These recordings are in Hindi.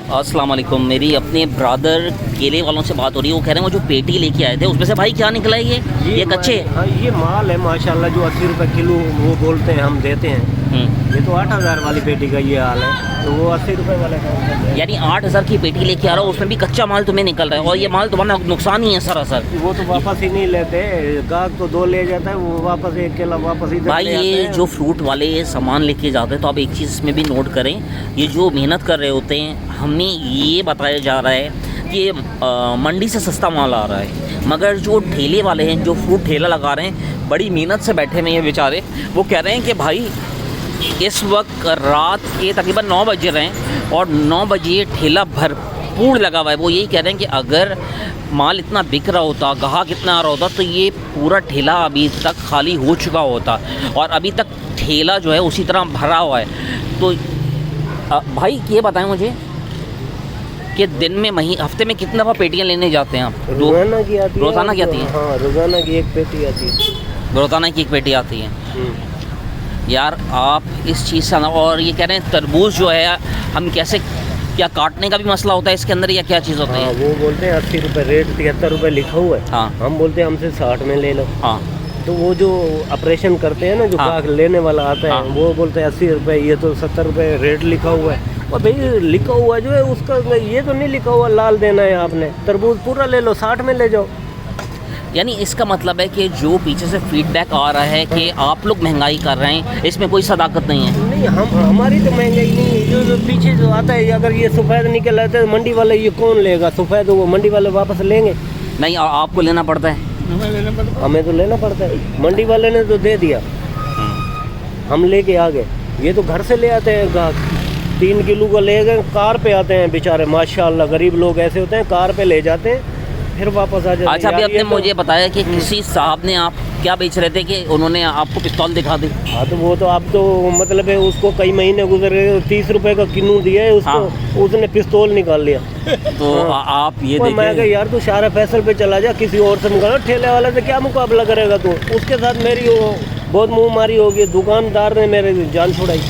अस्सलाम वालेकुम। मेरी अपने ब्रदर केले वालों से बात हो रही है। वो कह रहे हैं वो जो पेटी लेके आए थे उसमें से भाई क्या निकला है ये कच्चे? हाँ, ये माल है माशाल्लाह, जो 80 रुपए किलो वो बोलते हैं, हम देते हैं। ये तो 8000 वाली पेटी का ये हाल है, तो वो 80 रुपए वाले का। यानी 8000 की पेटी लेके आ रहा हूँ, उसमें भी कच्चा माल तुम्हें निकल रहा है और ये माल तुम्हारा नुकसान ही है सरासर। वो तो वापस ही नहीं लेते, गाहक तो 2 ले जाता है, वो वापस 1 केला वापस ही भाई। ये जो फ्रूट वाले सामान लेके जाते हैं तो आप एक चीज़ इसमें भी नोट करें, ये जो मेहनत कर रहे होते हैं, हमें ये बताया जा रहा है कि मंडी से सस्ता माल आ रहा है, मगर जो ठेले वाले हैं, जो फ्रूट ठेला लगा रहे हैं, बड़ी मेहनत से बैठे हुए हैं बेचारे। वो कह रहे हैं कि भाई इस वक्त रात के तकरीबन 9 बज रहे हैं और 9 बजे ठेला भरपूर लगा हुआ है। वो यही कह रहे हैं कि अगर माल इतना बिक रहा होता, ग्राहक इतना आ रहा होता, तो ये पूरा ठेला अभी तक खाली हो चुका होता और अभी तक ठेला जो है उसी तरह भरा हुआ है। तो भाई ये बताएं मुझे कि दिन में हफ्ते में कितने दफ़ा पेटियाँ लेने जाते हैं आप? रोज़ाना की आती है। रोज़ाना की आती है? हाँ, रोज़ाना की 1 पेटी आती है। रोज़ाना की 1 पेटी आती है। यार आप इस चीज़ से, और ये कह रहे हैं तरबूज जो है हम कैसे, क्या काटने का भी मसला होता है इसके अंदर या क्या चीज़ होती है? वो बोलते हैं 80 रुपये रेट, 73 रुपये लिखा हुआ है। हाँ, हम बोलते हैं हमसे 60 में ले लो। हाँ, तो वो जो ऑपरेशन करते हैं ना, जो हाँ, गाहक लेने वाला आता है, हाँ, वो बोलते हैं 80 रुपये, ये तो 70 रुपये रेट लिखा हुआ है। और भाई लिखा हुआ जो है उसका, ये तो नहीं लिखा हुआ लाल देना है आपने, तरबूज पूरा ले लो, 60 में ले जाओ। यानी इसका मतलब है कि जो पीछे से फीडबैक आ रहा है कि आप लोग महंगाई कर रहे हैं, इसमें कोई सदाकत नहीं है। नहीं, हमारी तो महंगाई नहीं है। जो पीछे जो आता है, अगर ये सफ़ेद निकल आता है, मंडी वाले ये कौन लेगा सफ़ेद? वो मंडी वाले वापस लेंगे? नहीं, आपको लेना पड़ता है। हमें तो लेना पड़ता है, मंडी वाले ने तो दे दिया, हम लेके आ गए। ये तो घर से ले आते हैं गाहक, 3 किलो का ले गए, कार पे आते हैं बेचारे, माशाल्लाह गरीब लोग ऐसे होते हैं, कार पे ले जाते हैं, फिर वापस आ जाते हैं। अच्छा, अभी आपने मुझे बताया कि किसी साहब ने, आप क्या बेच रहे थे कि उन्होंने आपको पिस्तौल दिखा दी? हाँ, तो वो तो आप तो मतलब है, उसको कई महीने गुजर गए, 30 रुपए का किन्नू दिया है उसको। हाँ। उसने पिस्तौल निकाल लिया। तो हाँ। आप ये देखिए, मैं कहा यार तू शारा फैसल पे चला जा, किसी और से मुकाबला, ठेले वाले से क्या मुकाबला करेगा तू? उसके साथ मेरी बहुत मुँह मारी होगी, दुकानदार ने मेरे जान छुड़ाई।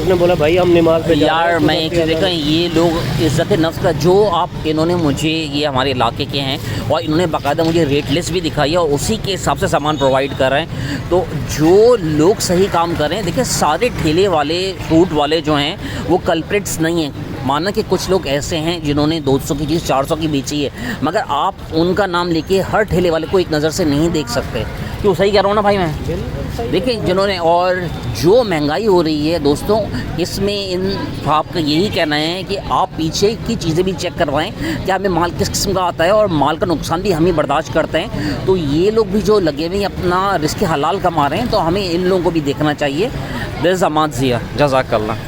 उसने बोला भाई हम नमाज पे यार मैं एक चीज़ देखा, ये लोग इज़्ज़त नफ्स का, जो आप इन्होंने मुझे, ये हमारे इलाके के हैं और इन्होंने बाकायदा मुझे रेट लिस्ट भी दिखाई है और उसी के हिसाब से सामान प्रोवाइड कर रहे हैं। तो जो लोग सही काम कर रहे हैं, देखिए सारे ठेले वाले, फ्रूट वाले जो हैं वो कल्प्रिट्स नहीं हैं। माना कि कुछ लोग ऐसे हैं जिन्होंने 200 की चीज़ 400 की बेची है, मगर आप उनका नाम लेके हर ठेले वाले को एक नज़र से नहीं देख सकते। क्यों, सही कह रहा हूँ ना भाई मैं? देखिए जिन्होंने, और जो महंगाई हो रही है दोस्तों, इसमें इन आपका यही कहना है कि आप पीछे की चीज़ें भी चेक करवाएं कि हमें माल किस किस्म का आता है और माल का नुकसान भी हम ही बर्दाश्त करते हैं। तो ये लोग भी जो लगे हुए अपना रिस्क हलाल कमा रहे हैं, तो हमें इन लोगों को भी देखना चाहिए। दिस अमाद ज़िया, जज़ाकल्लाह।